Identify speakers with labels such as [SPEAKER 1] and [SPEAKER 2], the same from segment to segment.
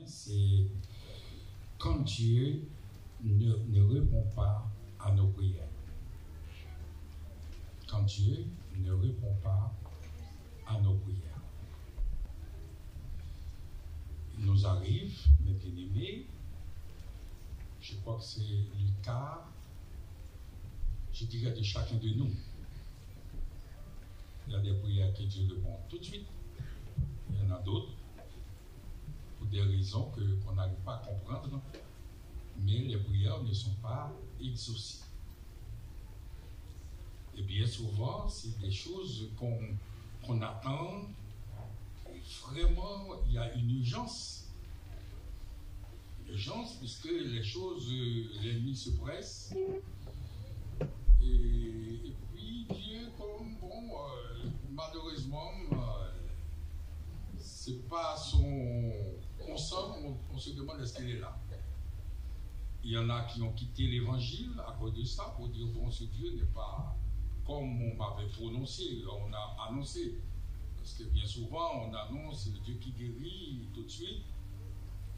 [SPEAKER 1] c'est quand Dieu ne répond pas à nos prières. Quand Dieu ne répond pas à nos prières. Il nous arrive, mes bien-aimés, je crois que c'est le cas, je dirais, de chacun de nous. Il y a des prières que Dieu répond tout de suite. Il y en a d'autres, pour des raisons qu'on n'arrive pas à comprendre, mais les prières ne sont pas exaucées. Et bien souvent, c'est des choses qu'on attend. Vraiment, il y a une urgence. Une urgence, puisque les choses, l'ennemi se presse. Et puis, Dieu, malheureusement, c'est pas son. On se demande est-ce qu'il est là. Il y en a qui ont quitté l'évangile à cause de ça, pour dire bon, ce Dieu n'est pas comme on m'avait prononcé, on a annoncé. Parce que bien souvent, on annonce le Dieu qui guérit tout de suite,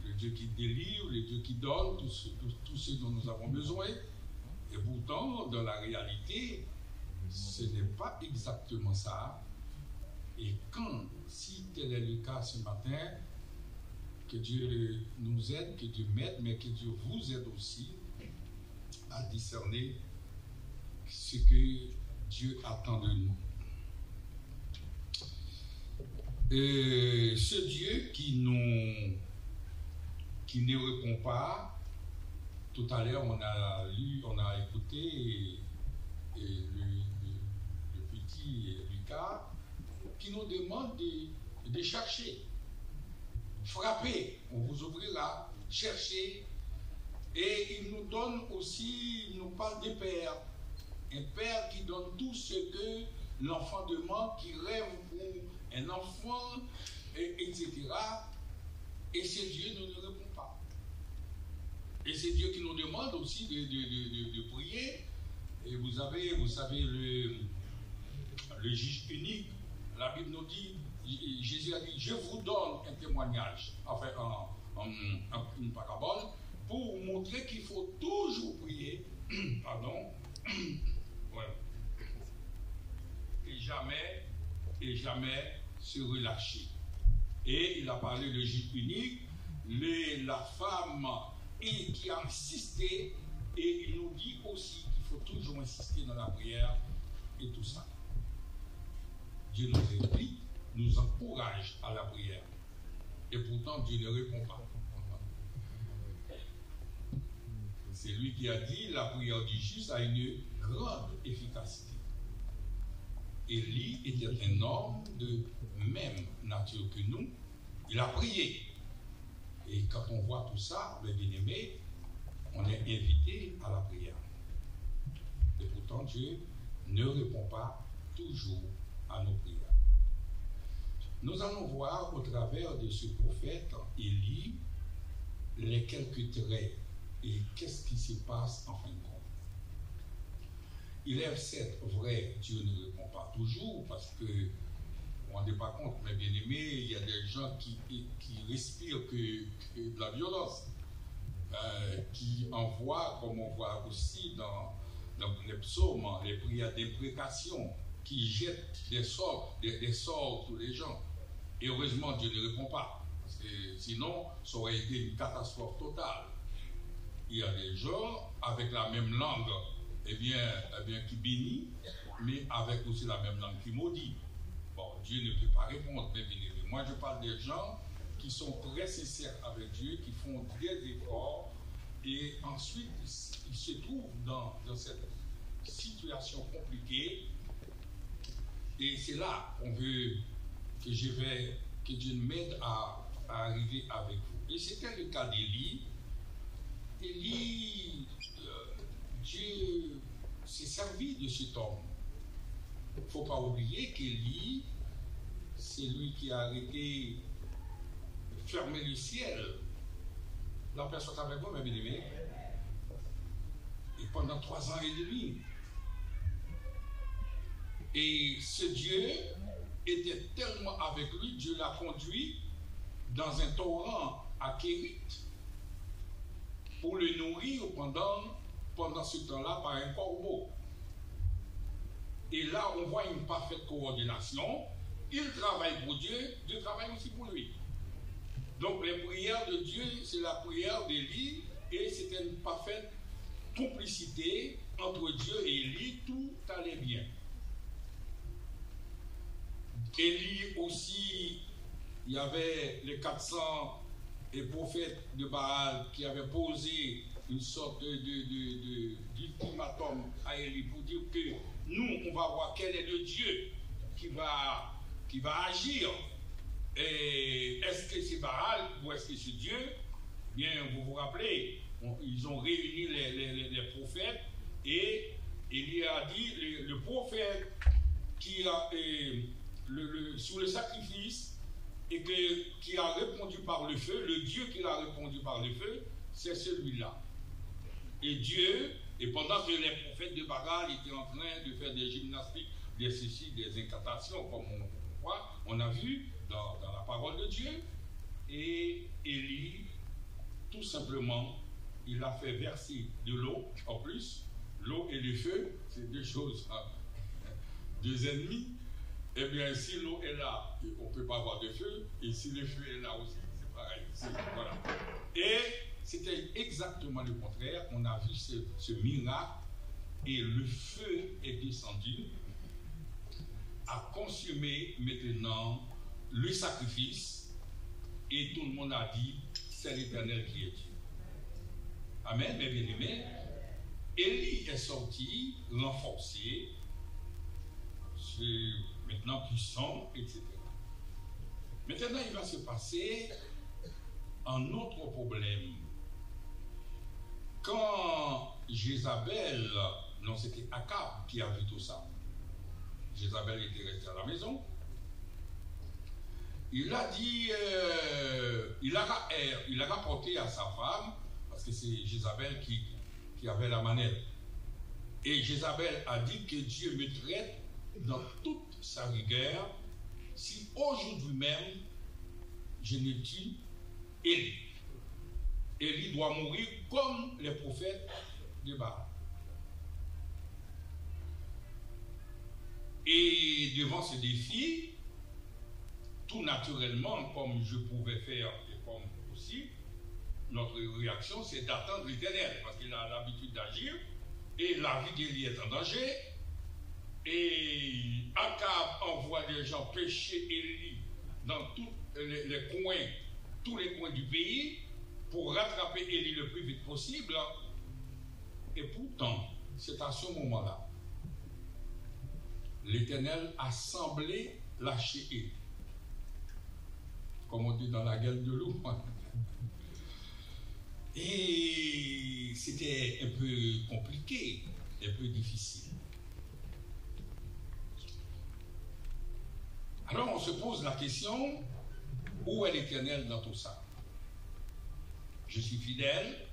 [SPEAKER 1] le Dieu qui délivre, le Dieu qui donne, tout ce dont nous avons besoin. Et pourtant, dans la réalité, ce n'est pas exactement ça. Et si tel est le cas ce matin, que Dieu nous aide, que Dieu m'aide, mais que Dieu vous aide aussi à discerner ce que Dieu attend de nous. Et ce Dieu qui ne répond pas, tout à l'heure on a écouté le petit Lucas qui nous demande de chercher, frapper, on vous ouvrira, chercher, et il nous donne aussi, il nous parle des pères, un père qui donne tout ce que l'enfant demande, qui rêve pour un enfant, etc. Et c'est Dieu qui ne nous répond pas. Et c'est Dieu qui nous demande aussi de prier. Et vous savez, le juge unique, la Bible nous dit, Jésus a dit, je vous donne un témoignage, enfin une parabole, pour vous montrer qu'il faut toujours prier, pardon, ouais, et jamais se relâcher. Et il a parlé de juge unique, la femme qui a insisté, et il nous dit aussi qu'il faut toujours insister dans la prière et tout ça. Dieu nous invite, nous encourage à la prière. Et pourtant, Dieu ne répond pas. C'est lui qui a dit, la prière du juste a une grande efficacité. Élie était un homme de même nature que nous. Il a prié. Et quand on voit tout ça, mes bien-aimés, on est invité à la prière. Et pourtant, Dieu ne répond pas toujours à nos prières. Nous allons voir au travers de ce prophète Élie les quelques traits et qu'est-ce qui se passe en fin de compte. Il est certes vrai, Dieu ne répond pas toujours parce que on ne se rend pas compte, mes bien-aimés, il y a des gens qui respirent que de la violence, qui envoient, comme on voit aussi dans les psaumes, les prières d'imprécation, qui jettent des sorts sur les gens. Et heureusement, Dieu ne répond pas, parce que sinon, ça aurait été une catastrophe totale. Il y a des gens avec la même langue, qui bénit, mais avec aussi la même langue qui maudit. Bon, Dieu ne peut pas répondre, mais moi je parle des gens qui sont très sincères avec Dieu, qui font des efforts, et ensuite ils se trouvent dans cette situation compliquée, et c'est là qu'on veut que Dieu m'aide à arriver avec vous. Et c'était le cas d'Élie. Élie, Dieu s'est servi de cet homme. Il ne faut pas oublier qu'Élie, c'est lui qui a arrêté de fermer le ciel. La personne avec moi, mes bien-aimés. Et pendant 3 ans et demi. Et ce Dieu était tellement avec lui, Dieu l'a conduit dans un torrent à Kérit pour le nourrir pendant ce temps-là par un corbeau. Et là, on voit une parfaite coordination. Il travaille pour Dieu, Dieu travaille aussi pour lui. Donc les prières de Dieu, c'est la prière d'Élie, et c'était une parfaite complicité entre Dieu et Élie, tout allait bien. Élie aussi, il y avait les 400 prophètes de Baal qui avaient posé une sorte d'ultimatum à Élie pour dire que nous, on va voir quel est le Dieu qui va agir. Et est-ce que c'est Baal ou est-ce que c'est Dieu? Bien, vous vous rappelez, ils ont réuni les prophètes, et il a dit le prophète qui a sur le sacrifice et qui a répondu par le feu, le Dieu qui a répondu par le feu, c'est celui-là. Et Dieu, et pendant que les prophètes de Baal étaient en train de faire des gymnastiques, des ceci, des incantations, comme on a vu dans la parole de Dieu, et Élie, tout simplement, il a fait verser de l'eau. En plus, l'eau et le feu, c'est deux choses, deux ennemis. Eh bien, si l'eau est là, on ne peut pas avoir de feu, et si le feu est là aussi, c'est pareil. Voilà. Et c'était exactement le contraire. On a vu ce miracle, et le feu est descendu, a consumé maintenant le sacrifice, et tout le monde a dit, c'est l'Éternel qui est Dieu. Amen, mes bien-aimés. Élie est sorti, renforcé, maintenant puissant, etc. Maintenant, il va se passer un autre problème. Quand Jézabel, non, c'était Akab qui a vu tout ça. Jézabel était resté à la maison. Il a dit, il a rapporté à sa femme, parce que c'est Jézabel qui avait la manette. Et Jézabel a dit que Dieu me traite dans toute sa rigueur si aujourd'hui même je ne tue Élie. Élie doit mourir comme les prophètes de Baal. Et devant ce défi, tout naturellement, comme je pouvais faire et comme aussi, notre réaction, c'est d'attendre l'Éternel, parce qu'il a l'habitude d'agir, et la vie d'Élie est en danger, et Akab envoie des gens pêcher Élie dans tous les coins du pays, pour rattraper Élie le plus vite possible. Et pourtant, c'est à ce moment-là, l'Éternel a semblé lâcher Élie. Comme on dit dans la gueule de loup. Et c'était un peu compliqué, un peu difficile. Alors on se pose la question, où est l'Éternel dans tout ça? Je suis fidèle,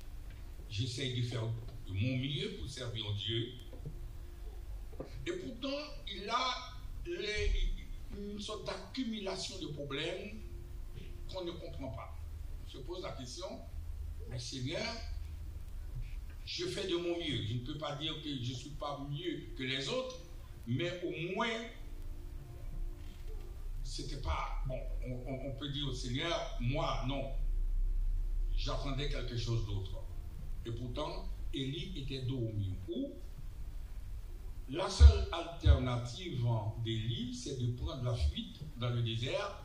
[SPEAKER 1] j'essaye de faire de mon mieux pour servir Dieu. Et pourtant, il a une sorte d'accumulation de problèmes qu'on ne comprend pas. On se pose la question, mais Seigneur, je fais de mon mieux. Je ne peux pas dire que je ne suis pas mieux que les autres, mais au moins, c'était pas... Bon, on peut dire au Seigneur, moi, non. J'attendais quelque chose d'autre. Et pourtant, Élie était dos au mur. Ou, la seule alternative d'Élie, c'est de prendre la fuite dans le désert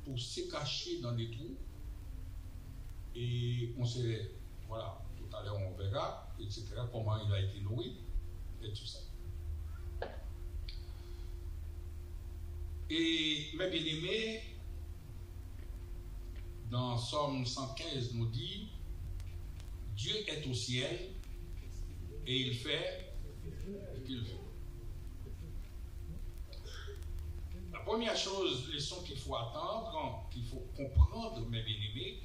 [SPEAKER 1] pour se cacher dans des trous. Et on sait, voilà, tout à l'heure on verra, etc., comment il a été nourri, et tout ça. Et mes bien-aimés, dans Somme 115 nous dit, Dieu est au ciel et il fait ce qu'il veut. La première chose, leçon qu'il faut attendre, qu'il faut comprendre, mes bien-aimés,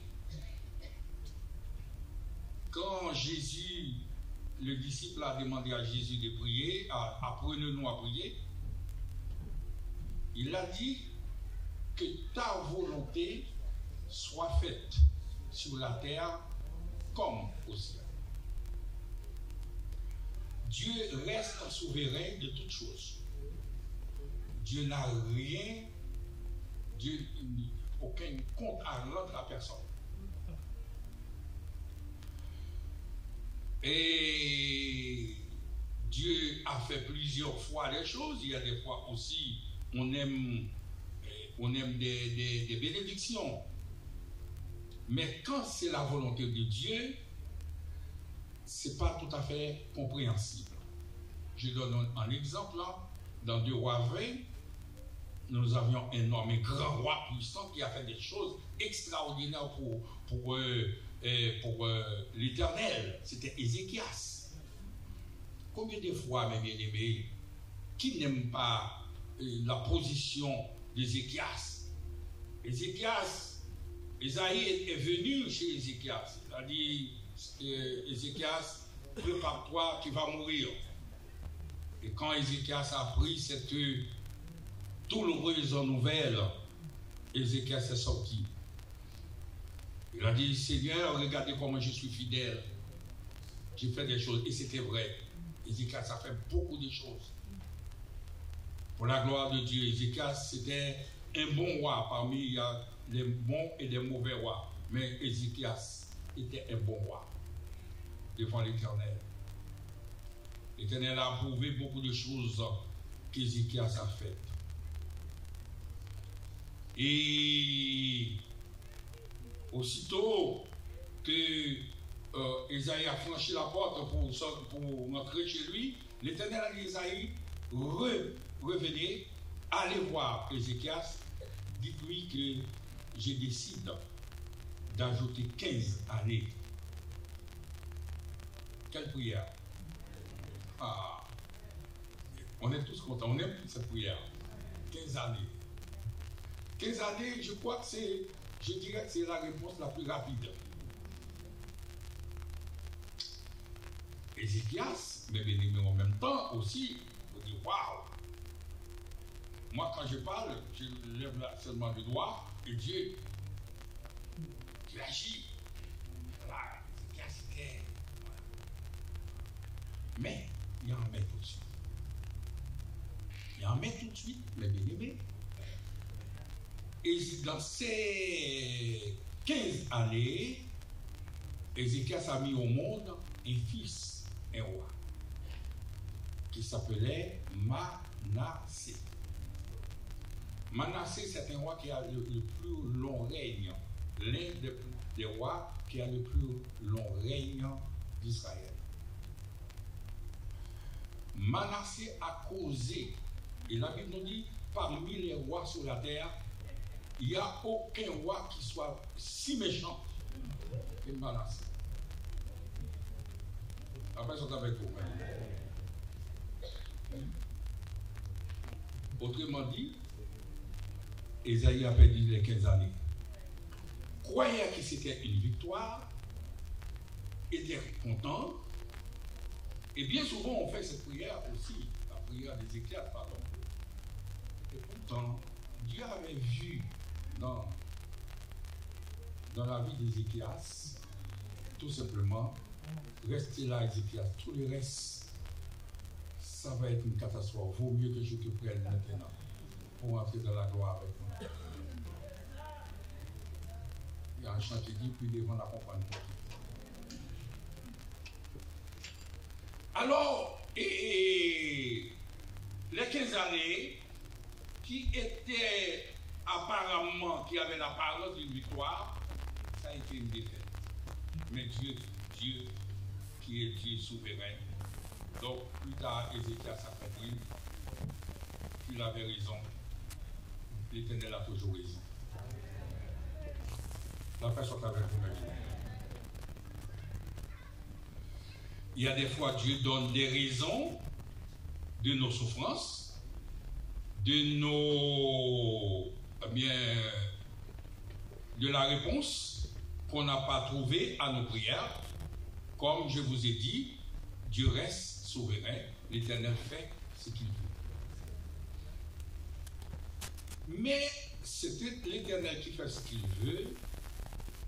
[SPEAKER 1] quand Jésus, le disciple a demandé à Jésus de prier, apprenez-nous à prier, il a dit que ta volonté soit faite sur la terre comme au ciel. Dieu reste souverain de toutes choses. Dieu n'a rien, Dieu aucun compte à rendre à personne. Et Dieu a fait plusieurs fois les choses. Il y a des fois aussi, on aime des bénédictions. Mais quand c'est la volonté de Dieu, ce n'est pas tout à fait compréhensible. Je donne un exemple là. Dans 2 Rois 20, nous avions un homme, un grand roi puissant qui a fait des choses extraordinaires pour l'Éternel. C'était Ézéchias. Combien de fois, mes bien-aimés, qui n'aiment pas la position d'Ézéchias? Esaïe est venu chez Ézéchias. Il a dit, Ézéchias, prépare-toi, tu vas mourir. Et quand Ézéchias a pris cette douloureuse nouvelle, Ézéchias est sorti. Il a dit, Seigneur, regardez comment je suis fidèle. J'ai fait des choses, et c'était vrai. Ézéchias a fait beaucoup de choses. Pour la gloire de Dieu, Ézéchias, c'était un bon roi parmi les bons et les mauvais rois. Mais Ézéchias était un bon roi devant l'Éternel. L'Éternel a approuvé beaucoup de choses qu'Ézéchias a faites. Et aussitôt que Esaïe a franchi la porte pour rentrer chez lui, l'Éternel a dit à Esaïe, revenez, allez voir Ézéchias, dites-lui que je décide d'ajouter 15 années. Quelle prière! Ah, on est tous contents, on aime cette prière. 15 années. 15 années, je crois que je dirais que c'est la réponse la plus rapide. Ézéchias, mais en même temps aussi, on dit waouh! Moi, quand je parle, je lève seulement le doigt et Dieu agit. Voilà, Ézéchias était. Mais il y en met tout de suite. Il en met tout de suite, mes bien-aimés. Et dans ces 15 années, Ézéchias a mis au monde un fils, un roi, qui s'appelait Manassé. Manassé, c'est un roi qui a le plus long règne, l'un des rois qui a le plus long règne d'Israël. Manassé a causé, et la Bible nous dit, parmi les rois sur la terre, il n'y a aucun roi qui soit si méchant que Manassé. Après, ils sont avec vous. Autrement dit, Esaïe a perdu les 15 années. Croyait que c'était une victoire, était content, et bien souvent on fait cette prière aussi, la prière d'Ézéchias, pardon. Et pourtant, Dieu avait vu dans la vie d'Ézéchias, tout simplement, rester là, Ézéchias. Tout le reste, ça va être une catastrophe. Vaut mieux que je te prenne maintenant pour entrer dans la gloire avec moi. Il y a un chant qui dit, puis devant la compagnie. Alors, et les 15 années qui étaient apparemment, qui avaient l'apparence d'une victoire, ça a été une défaite. Mais Dieu qui est Dieu souverain. Donc, plus tard, Ézéchias a compris qu'il avait raison. L'Éternel a toujours raison. La paix soit avec vous, mes amis. Il y a des fois, Dieu donne des raisons de nos souffrances, de la réponse qu'on n'a pas trouvée à nos prières. Comme je vous ai dit, Dieu reste souverain, l'Éternel fait ce qu'il veut. Mais c'est l'Éternel qui fait ce qu'il veut,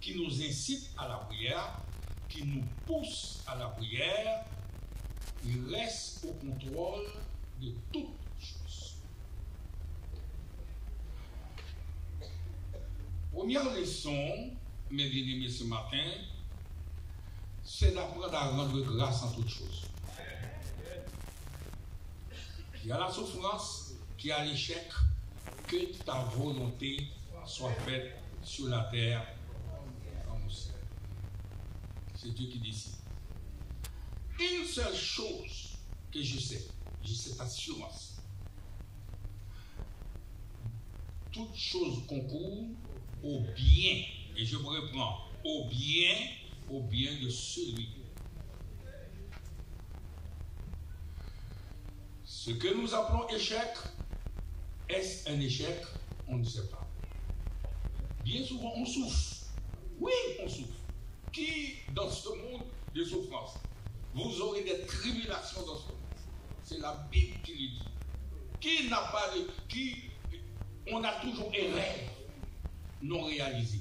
[SPEAKER 1] qui nous incite à la prière, qui nous pousse à la prière, il reste au contrôle de toutes choses. Première leçon, mes bien-aimés, ce matin, c'est d'apprendre à rendre grâce en toutes choses. Qu'il y a la souffrance, qu'il y a l'échec, que ta volonté soit faite sur la terre comme au ciel. C'est Dieu qui décide. Une seule chose que je sais, j'ai cette assurance. Toute chose concourt au bien, et je me reprends, au bien de celui. Ce que nous appelons échec, est-ce un échec? On ne sait pas. Bien souvent, on souffre. Oui, on souffre. Qui, dans ce monde de souffrance, vous aurez des tribulations dans ce monde? C'est la Bible qui le dit. Qui n'a pas de... On a toujours des rêves non réalisés.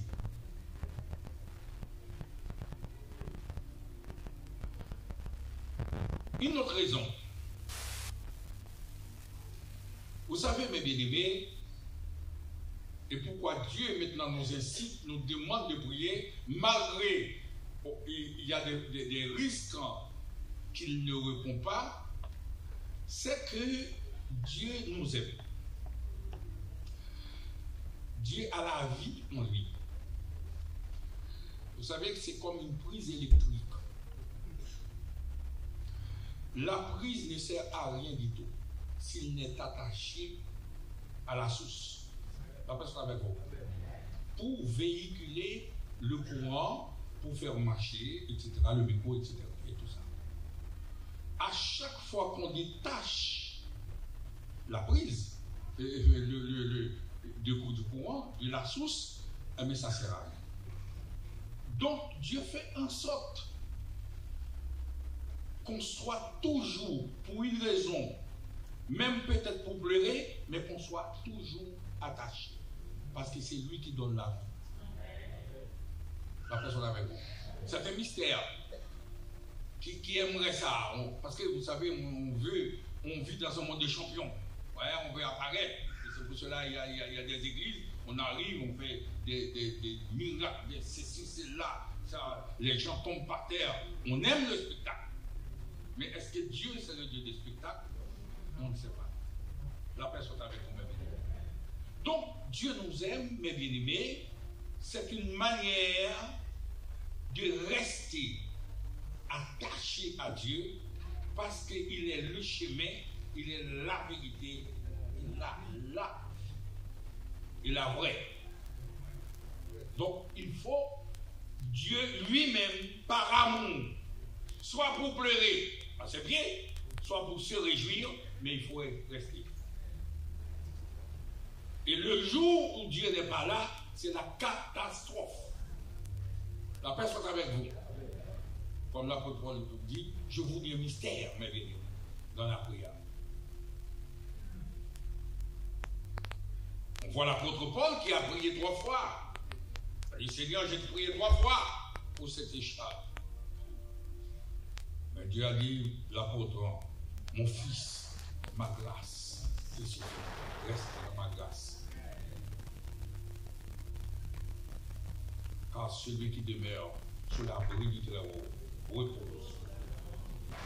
[SPEAKER 1] Une autre raison. Vous savez, mes bien-aimés, et pourquoi Dieu maintenant nous incite, nous demande de prier, malgré il y a des risques qu'il ne répond pas, c'est que Dieu nous aime. Dieu a la vie en lui. Vous savez que c'est comme une prise électrique. La prise ne sert à rien du tout s'il n'est attaché à la source. La personne avec vous. Pour véhiculer le courant, pour faire marcher, etc., le micro, etc., et tout ça. À chaque fois qu'on détache la prise, du courant, de la source, mais ça ne sert à rien. Donc, Dieu fait en sorte qu'on soit toujours, pour une raison, même peut-être pour pleurer, mais qu'on soit toujours attaché. Parce que c'est lui qui donne la vie. La personne avec vous. C'est un mystère. Qui aimerait ça? Parce que vous savez, on vit dans un monde de champions. Ouais, on veut apparaître. Et c'est pour cela qu'il y a des églises, on arrive, on fait des miracles, des ceci, cela. Les gens tombent par terre. On aime le spectacle. Mais est-ce que Dieu, c'est le Dieu des spectacles? On ne sait pas. La personne avec vous, mes bien-aimés. Donc, Dieu nous aime, mes bien-aimés. C'est une manière de rester attaché à Dieu parce qu'il est le chemin, il est la vérité, il est la vraie. Donc, il faut Dieu lui-même, par amour, soit pour pleurer, c'est bien, soit pour se réjouir, mais il faut rester. Et le jour où Dieu n'est pas là, c'est la catastrophe. La paix soit avec vous. Comme l'apôtre Paul dit, je vous dis un mystère, mes bien-aimés, dans la prière. On voit l'apôtre Paul qui a prié 3 fois. Il dit, Seigneur, j'ai prié 3 fois pour cette écharpe. Mais Dieu a dit, l'apôtre, mon fils, ma grâce, c'est suffisant. Reste dans ma grâce. Car celui qui demeure sous l'abri du Très-Haut repose.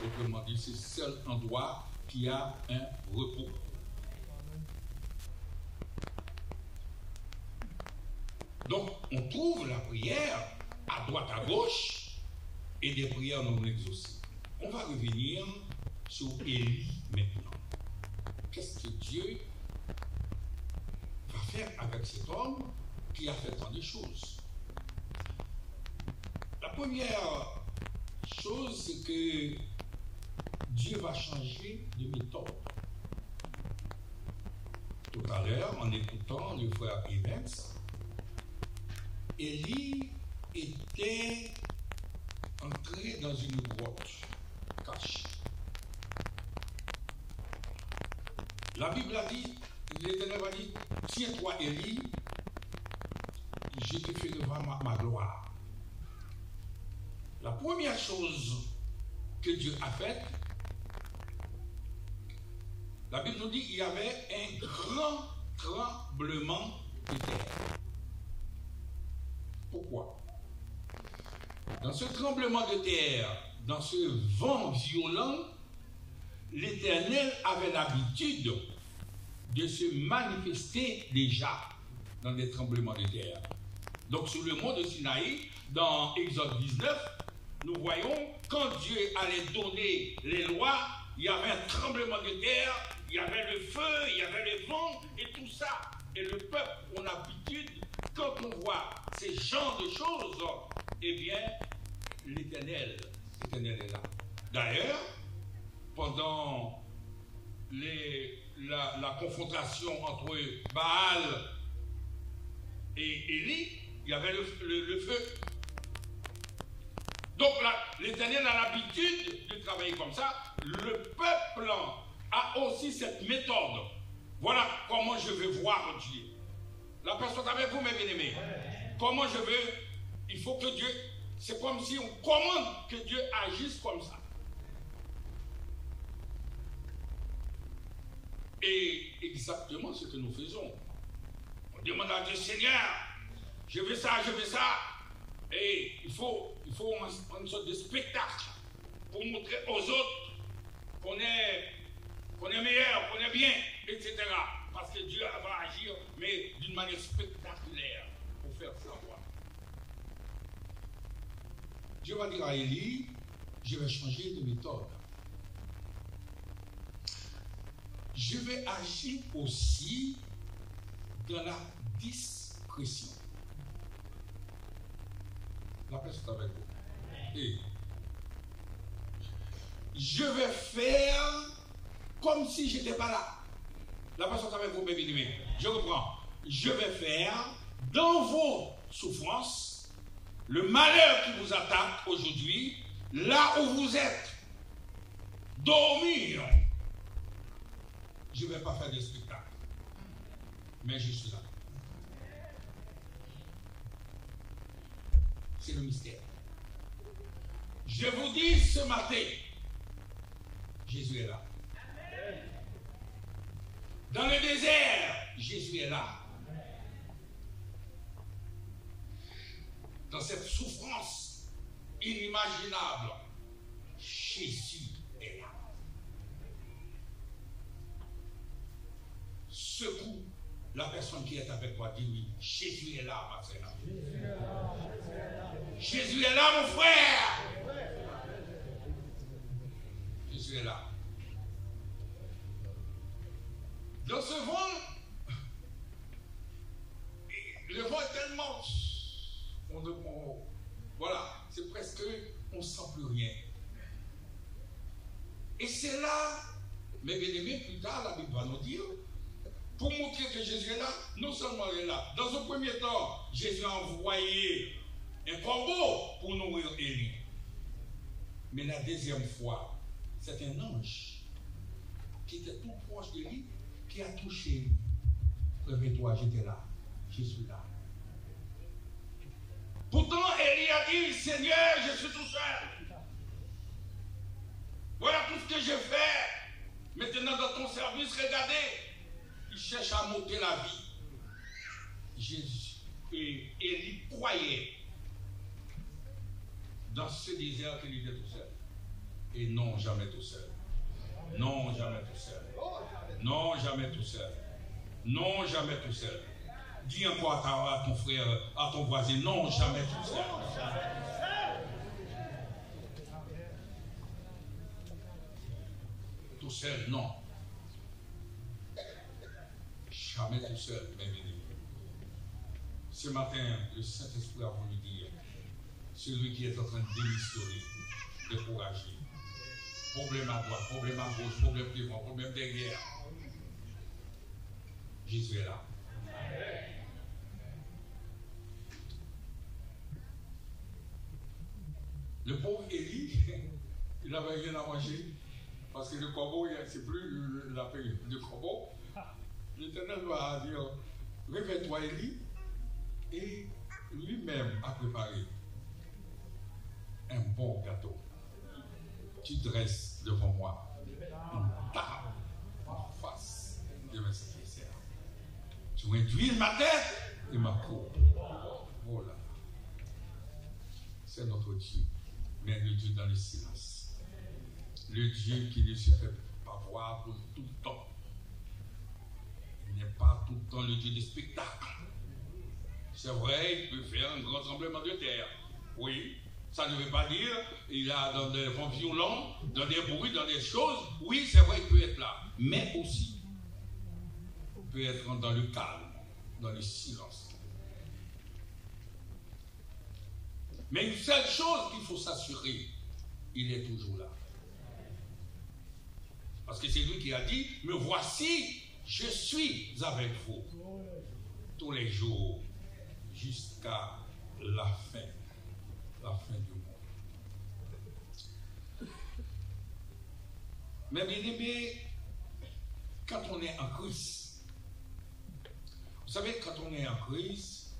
[SPEAKER 1] Autrement dit, c'est le seul endroit qui a un repos. Donc, on trouve la prière à droite, à gauche, et des prières non exaucées. On va revenir sur Élie maintenant. Qu'est-ce que Dieu va faire avec cet homme qui a fait tant de choses? La première chose, c'est que Dieu va changer de méthode. Tout à l'heure, en écoutant le frère Evans, Élie était entré dans une grotte cachée. La Bible a dit, l'Éternel a dit, tiens-toi Élie, je te ferai voir ma gloire. première chose que Dieu a faite, la Bible nous dit qu'il y avait un grand tremblement de terre. Pourquoi? Dans ce tremblement de terre, dans ce vent violent, l'Éternel avait l'habitude de se manifester déjà dans des tremblements de terre. Donc sur le mont de Sinaï, dans Exode 19, nous voyons quand Dieu allait donner les lois, il y avait un tremblement de terre, il y avait le feu, il y avait le vent et tout ça. Et le peuple, on a l'habitude, quand on voit ces genres de choses, eh bien, l'Éternel est là. D'ailleurs, pendant la confrontation entre Baal et Élie, il y avait le feu. Donc l'Éternel a l'habitude de travailler comme ça. Le peuple a aussi cette méthode. Voilà comment je veux voir Dieu. La personne avec vous, mes bien-aimés. Comment je veux, il faut que Dieu, c'est comme si on commande que Dieu agisse comme ça. Et exactement ce que nous faisons. On demande à Dieu, Seigneur, je veux ça, je veux ça. Et il faut une sorte de spectacle pour montrer aux autres qu'on est meilleur, qu'on est bien, etc. Parce que Dieu va agir, mais d'une manière spectaculaire pour faire savoir. Dieu va dire à Élie, je vais changer de méthode. Je vais agir aussi dans la discrétion. La personne avec vous. Et je vais faire comme si je n'étais pas là. La personne avec vous, mes bien-aimés. Je reprends. Je vais faire dans vos souffrances le malheur qui vous attaque aujourd'hui, là où vous êtes. Dormir. Je ne vais pas faire de spectacle. Mais je suis là. C'est le mystère. Je vous dis ce matin, Jésus est là. Dans le désert, Jésus est là. Dans cette souffrance inimaginable, Jésus est là. Secoue la personne qui est avec toi, dis-lui, Jésus est là, ma frère. Jésus est là, mon frère. Jésus est là. Dans ce vent, le vent est tellement... voilà, c'est presque... on ne sent plus rien. Et c'est là, mes bien-aimés, plus tard, la Bible va nous dire, pour montrer que Jésus est là, non seulement il est là. Dans un premier temps, Jésus a envoyé un corbeau pour nourrir Élie. Mais la deuxième fois, c'est un ange qui était tout proche d'Élie, qui a touché Élie. Réveille-toi, j'étais là. Je suis là. Pourtant, Élie a dit, Seigneur, je suis tout seul. Voilà tout ce que je fais. Maintenant, dans ton service, regardez. Il cherche à monter la vie. Jésus et Élie croyait dans ce désert qu'il était tout seul. Et non, jamais tout seul. Non, jamais tout seul. Non, jamais tout seul. Non, jamais tout seul. Dis encore à ton frère, à ton voisin, non, jamais tout seul. Tout seul, non. Jamais tout seul, mes bien-aimés. Ce matin, le Saint-Esprit a voulu dire, celui qui est en train de démissionner, décourager, problème à droite, problème à gauche, problème devant, problème derrière, Jésus est là. Le pauvre Élie, il n'avait rien à manger, parce que le corbeau, c'est plus la paix du corbeau. L'Éternel va dire, réveille-toi Élie, et lui-même a préparé un bon gâteau. Tu dresses devant moi une table en face de mes sacrifices. Tu réduis ma tête et ma cour. Voilà. C'est notre Dieu, mais le Dieu dans le silence. Le Dieu qui ne se fait pas voir pour tout le temps. Il n'est pas tout le temps le Dieu des spectacles. C'est vrai, il peut faire un grand tremblement de terre. Oui, ça ne veut pas dire il a dans des vents violents, dans des bruits, dans des choses. Oui, c'est vrai, il peut être là. Mais aussi, il peut être dans le calme, dans le silence. Mais une seule chose qu'il faut s'assurer, il est toujours là. Parce que c'est lui qui a dit, me voici, je suis avec vous tous les jours jusqu'à la fin du monde. Mais bien aimé, quand on est en Christ, vous savez, quand on est en Christ,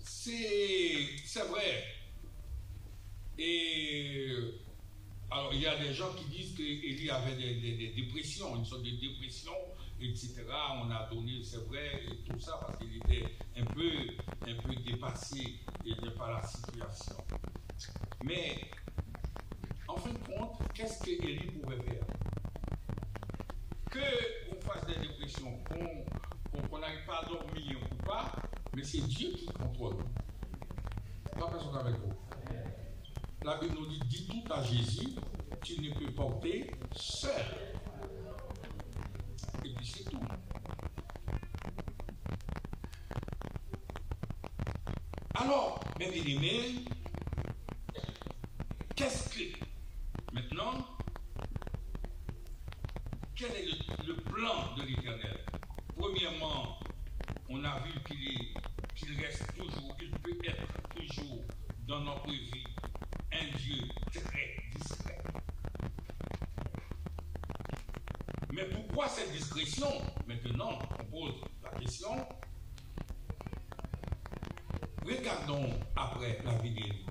[SPEAKER 1] c'est vrai. Et alors, il y a des gens qui disent qu'Élie avait des dépressions, une sorte de dépression, etc. On a donné, c'est vrai, et tout ça, parce qu'il était un peu dépassé par la situation. Mais, en fin de compte, qu'est-ce qu'Élie pouvait faire? Qu'on fasse des dépressions, qu'on n'arrive pas à dormir ou pas, mais c'est Dieu qui contrôle. La personne avec vous. La Bible nous dit, dis tout à Jésus, tu ne peux porter seul. Et puis c'est tout. Alors, mes bien-aimés, qu'est-ce que, maintenant, quel est le plan de l'Éternel? Premièrement, on a vu qu'il reste toujours, il peut être toujours dans notre vie un Dieu très discret. Mais pourquoi cette discrétion? Maintenant, on pose la question. Regardons après la vie d'Élie.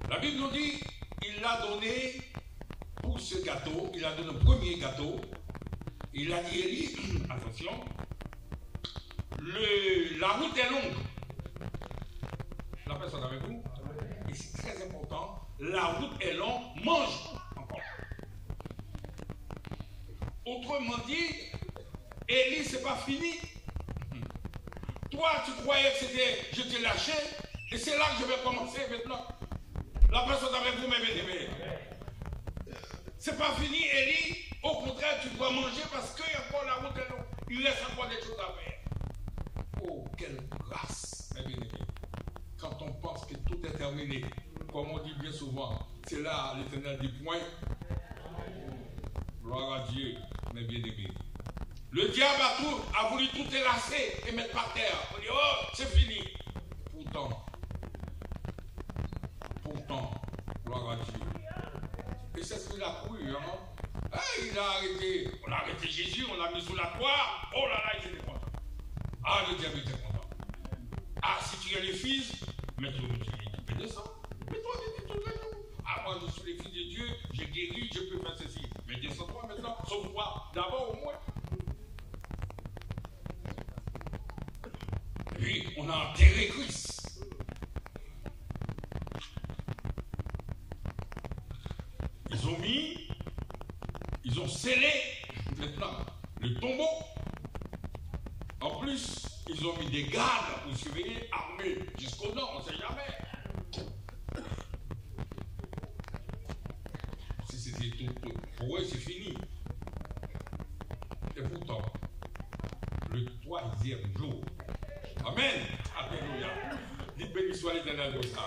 [SPEAKER 1] La Bible nous dit, il l'a donné pour ce gâteau, il a donné le premier gâteau. Il a dit, Élie, attention, la route est longue. La personne avec vous? Et c'est très important, la route est longue, mange encore. Autrement dit, Élie, c'est pas fini. Toi, tu croyais que c'était, je t'ai lâché, et c'est là que je vais commencer maintenant. La personne avec vous, mes bien-aimés. C'est pas fini, Élie. Au contraire, tu dois manger parce qu'il y a encore la route est longue. Il reste encore des choses à faire. Oh, quelle grâce, mes bien-aimés. Quand on pense que tout est terminé, comme on dit bien souvent, c'est là l'Éternel dit point. Gloire à Dieu, mes bien-aimés. Le diable a voulu tout terrasser et mettre par terre. On dit, oh, c'est fini. Pourtant, gloire à Dieu. Et c'est ce qu'il a cru, hein. Ah, il a arrêté, on a arrêté Jésus, on l'a mis sous la croix. Oh là là, il était content. Ah, le diable était content. Ah, si tu es le fils, mais tu peux descendre. Mais toi, tu dis tout le jour. Ah, moi, je suis le fils de Dieu, j'ai guéri, je peux faire ceci. Mais descends-toi maintenant, sauve-toi d'abord au moins. Puis, on a enterré Christ. Ils ont scellé maintenant le tombeau. En plus, ils ont mis des gardes pour surveiller, armés jusqu'au nord, on ne sait jamais. Si c'était tout, pour eux, c'est fini. Et pourtant, le troisième jour, amen, alléluia, dites béni soit l'Éternel de ça.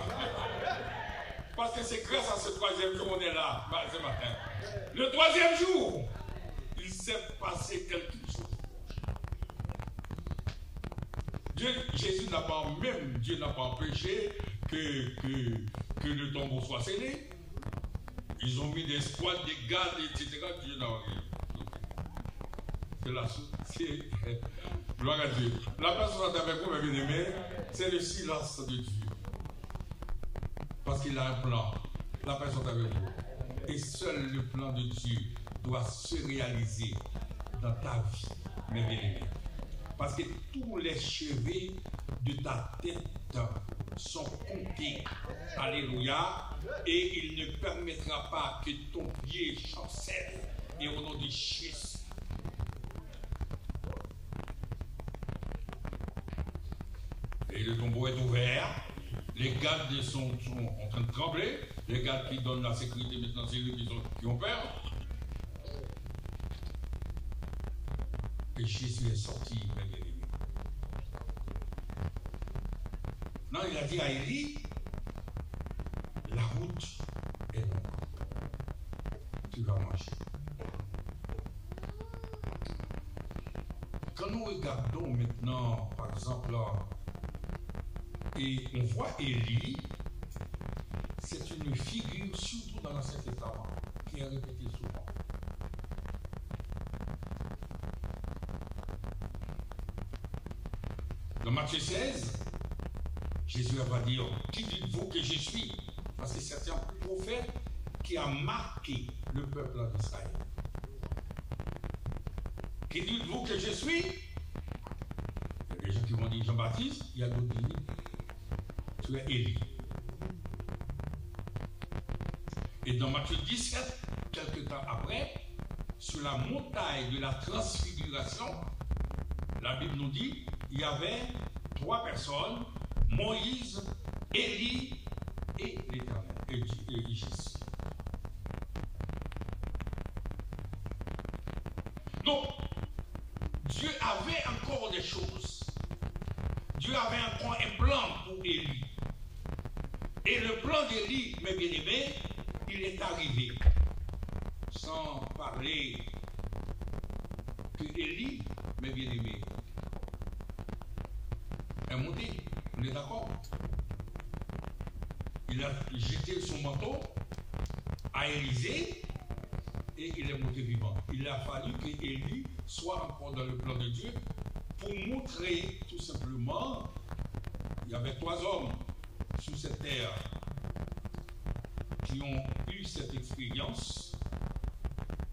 [SPEAKER 1] Parce que c'est grâce à ce troisième jour qu'on est là, ce matin. Le troisième jour, il s'est passé quelque chose. Jésus n'a pas, même Dieu n'a pas empêché que le tombeau soit scellé. Ils ont mis des squads, des gardes, etc. Dieu n'a rien. Gloire à Dieu. La personne avec vous, mes bien-aimés, c'est le silence de Dieu. Parce qu'il a un plan. La personne avec vous. Et seul le plan de Dieu doit se réaliser dans ta vie, mes bien-aimés. Parce que tous les cheveux de ta tête sont comptés. Alléluia. Et il ne permettra pas que ton pied chancelle. Et au nom de Jésus. Et le tombeau est ouvert. Les gardes sont en train de trembler. Les gardes qui donnent la sécurité maintenant, c'est eux qui ont peur. Et Jésus est sorti, mes bien-aimés. Non, il a dit à Élie, la route est longue. Tu vas marcher. Quand nous regardons maintenant, par exemple, là, et on voit Élie, c'est une figure, surtout dans l'Ancien Testament, qui est répétée souvent. Dans Matthieu 16, Jésus va dire, qui dites-vous que je suis? Parce que c'est un prophète qui a marqué le peuple d'Israël. Qui dites-vous que je suis? Il y a des gens qui vont dire Jean-Baptiste, il y a d'autres qui disent tu es Élie. Et dans Matthieu 17, quelques temps après, sur la montagne de la transfiguration, la Bible nous dit il y avait 3 personnes, Moïse, Élie et l'Éternel, et Jésus. Donc, Dieu avait encore des choses. Dieu avait encore un plan pour Élie. Et le plan d'Élie, mes bien-aimés, il est arrivé. Sans parler que Élie, mes bien-aimés, est monté. On est d'accord? Il a jeté son manteau à Élisée et il est monté vivant. Il a fallu que Élie soit encore dans le plan de Dieu pour montrer tout simplement il y avait 3 hommes sur cette terre qui ont eu cette expérience.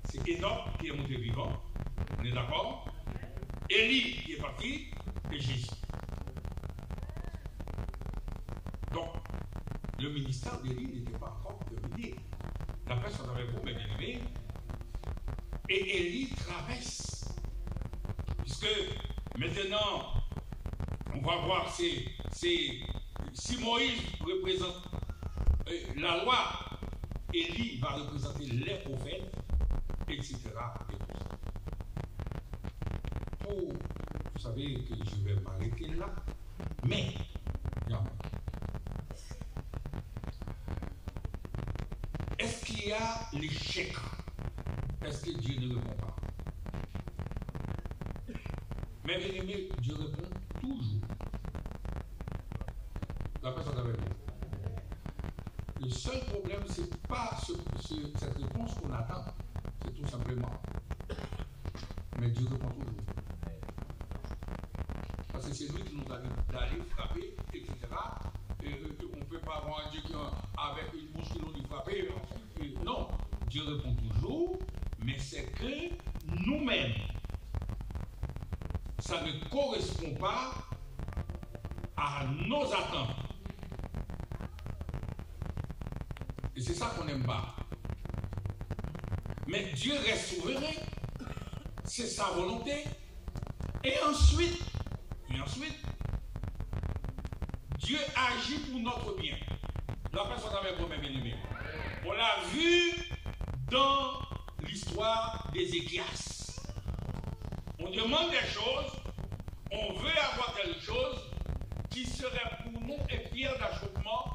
[SPEAKER 1] C'est Enoch qui est monté vivant. On est d'accord? Élie qui est parti et Jésus. Donc, le ministère d'Élie n'était pas encore terminé. La personne avec vous, mes bien-aimés. Et Élie traverse. Puisque maintenant, on va voir, si Moïse représente la loi, Élie va représenter les prophètes, etc. Et tout ça. Vous savez que je vais m'arrêter là, mais est-ce qu'il y a l'échec? Est-ce que Dieu ne répond pas? Mais bien aimé, Dieu répond toujours. La personne avec vous. Le seul problème, ce n'est pas cette réponse qu'on attend. C'est tout simplement. Mais Dieu répond toujours. Parce que c'est lui qui nous a dit d'aller frapper, etc. Et on ne peut pas avoir un Dieu qui, avec une bouche qui nous dit frapper. Non, Dieu répond toujours, mais c'est que nous-mêmes, ça ne correspond pas à nos attentes. Et c'est ça qu'on n'aime pas. Mais Dieu reste souverain. C'est sa volonté. Et ensuite, Dieu agit pour notre bien. La personne avec vous, mes bien-aimés. On l'a vu dans l'histoire d'Ézéchias. On demande des choses, on veut avoir quelque chose qui serait pour nous une pierre d'achoppement,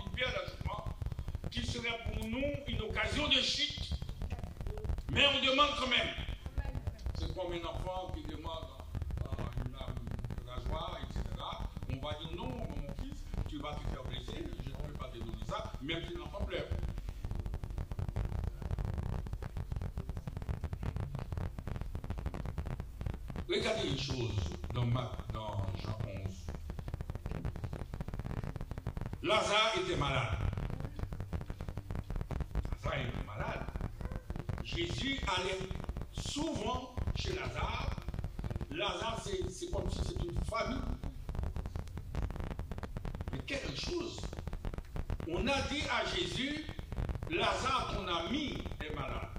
[SPEAKER 1] qui serait pour nous une occasion de chute. Mais on demande quand même. C'est comme un enfant qui demande une rasoir, etc. On va dire non, mon fils, tu vas te faire blesser, je ne peux pas te donner ça, même si l'enfant pleure. Regardez une chose dans Lazare était malade. Lazare était malade. Jésus allait souvent chez Lazare. Lazare, c'est comme si c'était une famille. Mais quelque chose. On a dit à Jésus, Lazare, ton ami, est malade.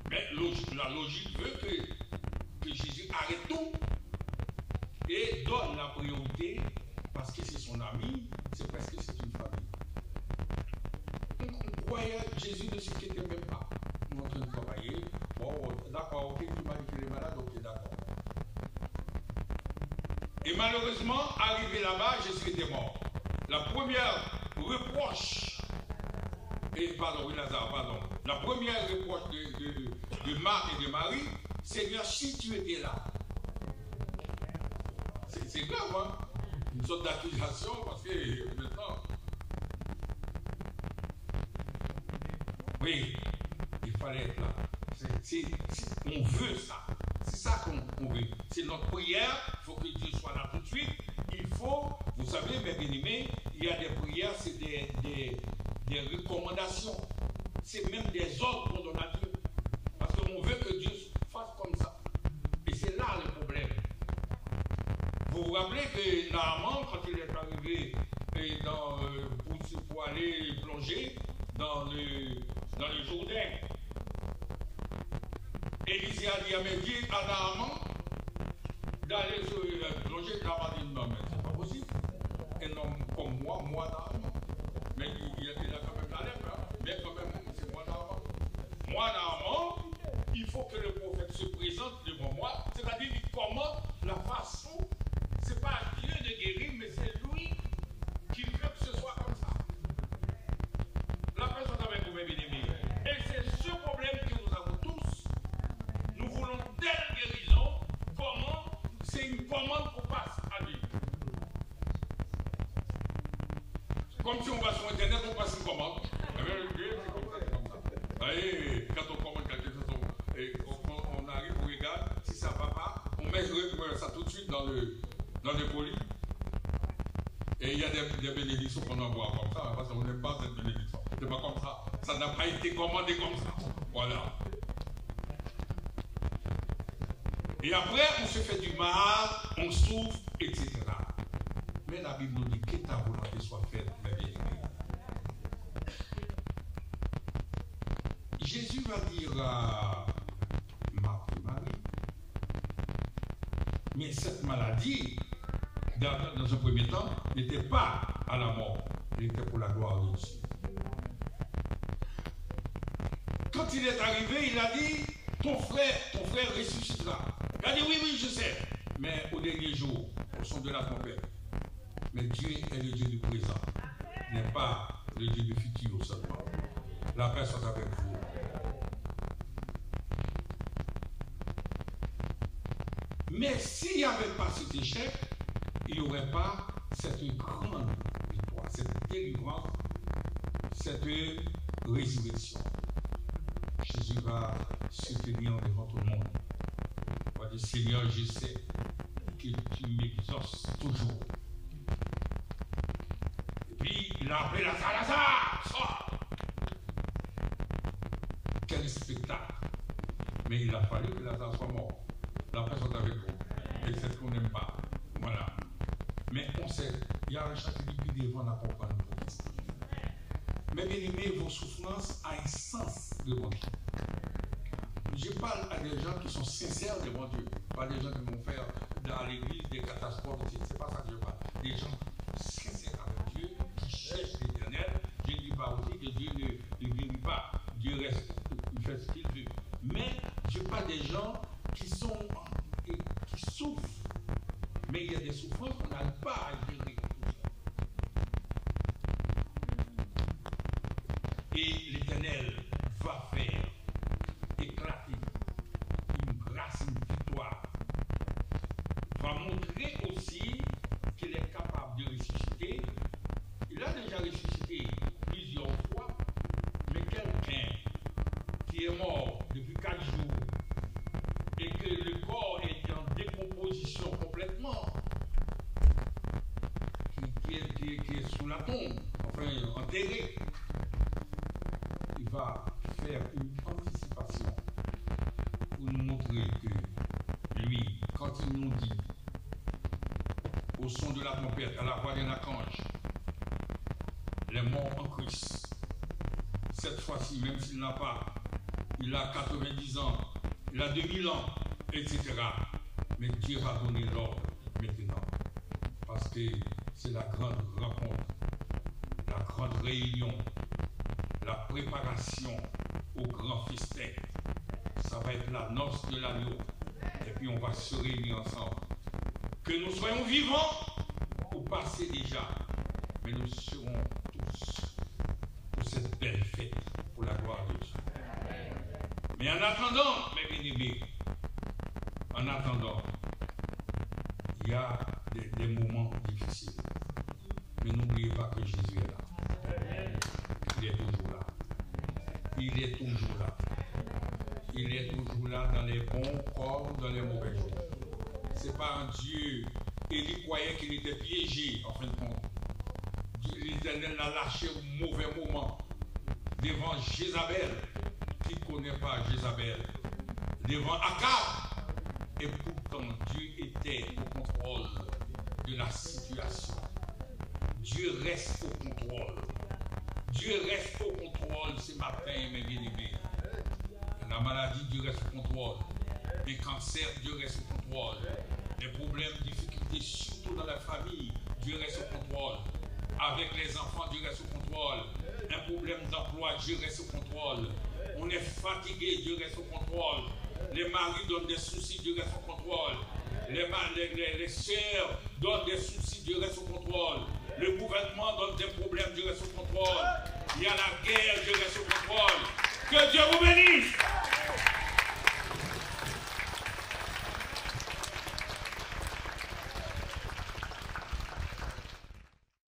[SPEAKER 1] Mais la logique veut que Jésus arrête tout et donne la priorité parce que c'est son ami, c'est parce que c'est une famille. On croyait Jésus ne s'inquiétait même pas. On est en train de travailler. Bon, d'accord, ok, tu m'as dit qu'il est malade, ok, d'accord. Et malheureusement, arrivé là-bas, Jésus était mort. La première reproche, la première reproche de Marthe et de Marie, Seigneur, si tu étais là. C'est grave, hein? Une sorte d'accusation parce que maintenant. Oui, il fallait être là. On veut ça. C'est ça qu'on veut. C'est notre prière. Il faut que Dieu soit là tout de suite. Il faut, vous savez, mes bien-aimés, il y a des prières, c'est des recommandations. C'est même des ordres qu'on donne à Dieu. Parce qu'on veut que Dieu fasse comme ça. Et c'est là le problème. Vous vous rappelez que Naaman, quand il est arrivé pour aller plonger dans le Jourdain, Élisée a dit à Naaman d'aller plonger. Naaman dit non, mais c'est pas possible. Un homme comme moi Naaman. Mais il a quand même la lèvre, hein? Mais quand même, c'est moi Naaman. Moi Naaman, il faut que le prophète se présente devant moi, c'est-à-dire qu'il commande la façon. C'est pas Dieu de guérir, mais c'est lui qui veut que ce soit comme ça. La personne avec vous, mes bien-aimés. Et c'est ce problème que nous avons tous. Nous voulons telle guérison. Comment? C'est une commande qu'on passe à Dieu. Comme si on va sur Internet, on passe une commande. C'est comme ça. Allez, quand on commande quelque chose, on arrive, on regarde, si ça ne va pas, on met ça tout de suite dans le colis. Et il y a des bénédictions qu'on envoie comme ça, parce qu'on n'aime pas cette bénédiction. C'est pas comme ça. Ça n'a pas été commandé comme ça. Voilà. Et après, on se fait du mal, on souffre, etc. Mais la Bible nous dit que ta volonté soit faite, mes bien-aimés. Jésus va dire à Marthe et Marie, mais cette maladie, dans un premier temps, n'était pas à la mort, elle était pour la gloire de Dieu. Quand il est arrivé, il a dit, ton frère ressuscitera. Il a dit, oui, je sais, mais au dernier jour, au son de la trompette. Mais Dieu est le Dieu du présent, n'est pas le Dieu du futur seulement. La paix soit avec vous. Mais s'il n'y avait pas cet échec, il n'y aurait pas cette grande victoire, cette délivrance, cette résurrection. Jésus va se tenir devant tout le monde. Il va dire, Seigneur, je sais que tu m'exauces toujours. Et puis, il a appelé Lazare, sors! Quel spectacle! Mais il a fallu que Lazare soit mort. La personne avec vous. Et c'est ce qu'on n'aime pas. Voilà. Mais on sait, il y a un chat qui dit plus devant la campagne. Mais bien aimé, vos souffrances ont un sens devant Dieu. Je parle à des gens qui sont sincères devant Dieu. Pas des gens qui vont faire dans l'église des catastrophes. C'est pas ça que je parle. Des gens sincères avec Dieu, qui cherchent l'éternel. Je ne dis pas aussi que Dieu ne guérit pas. Dieu reste, il fait ce qu'il veut. Mais je parle des gens qui souffrent. Mais il y a des souffrances qu'on n'arrive pas à gérer. Et l'Éternel va faire éclater une grâce, une victoire. Va montrer aussi qu'il est capable de ressusciter. Il a déjà ressuscité plusieurs fois, mais quelqu'un qui est mort depuis 4 jours et que le corps est en décomposition complètement, sous la tombe, enfin enterré. Il va faire une anticipation pour nous montrer que lui, quand il nous dit, au son de la trompette, à la voix d'un archange, les morts en Christ, cette fois-ci, même s'il n'a pas, il a 90 ans, il a 2000 ans, etc. Mais Dieu va donner l'ordre maintenant. Parce que c'est la grande rencontre, la grande réunion, la préparation au grand festin. Ça va être la noce de l'agneau. Et puis on va se réunir ensemble. Que nous soyons vivants ou passés déjà, mais nous serons tous pour cette belle fête, pour la gloire de Dieu. Mais en attendant, mes bien-aimés, en attendant, il y a des moments difficiles. Mais n'oubliez pas que Jésus est là. Il est toujours là. Il est toujours là. Il est toujours là dans les bons comme dans les mauvais jours. Ce n'est pas un Dieu. Élie croyait qu'il était piégé, en fin de compte. L'Éternel l'a lâché au mauvais moment devant Jézabel. Qui ne connaît pas Jézabel? Devant Akab. Et pourtant, Dieu était au contrôle de la situation. Dieu reste au contrôle. Dieu reste au contrôle ce matin, mes bien-aimés. La maladie, Dieu reste au contrôle. Les cancers, Dieu reste au contrôle. Les problèmes, difficultés, surtout dans la famille, Dieu reste au contrôle. Avec les enfants, Dieu reste au contrôle. Un problème d'emploi, Dieu reste au contrôle. On est fatigué, Dieu reste au contrôle. Les maris donnent des soucis, Dieu reste au contrôle. Les sœurs donnent des soucis, Dieu reste au contrôle. Le gouvernement donne des problèmes, Dieu reste au contrôle. Il y a la guerre, Dieu reste au contrôle.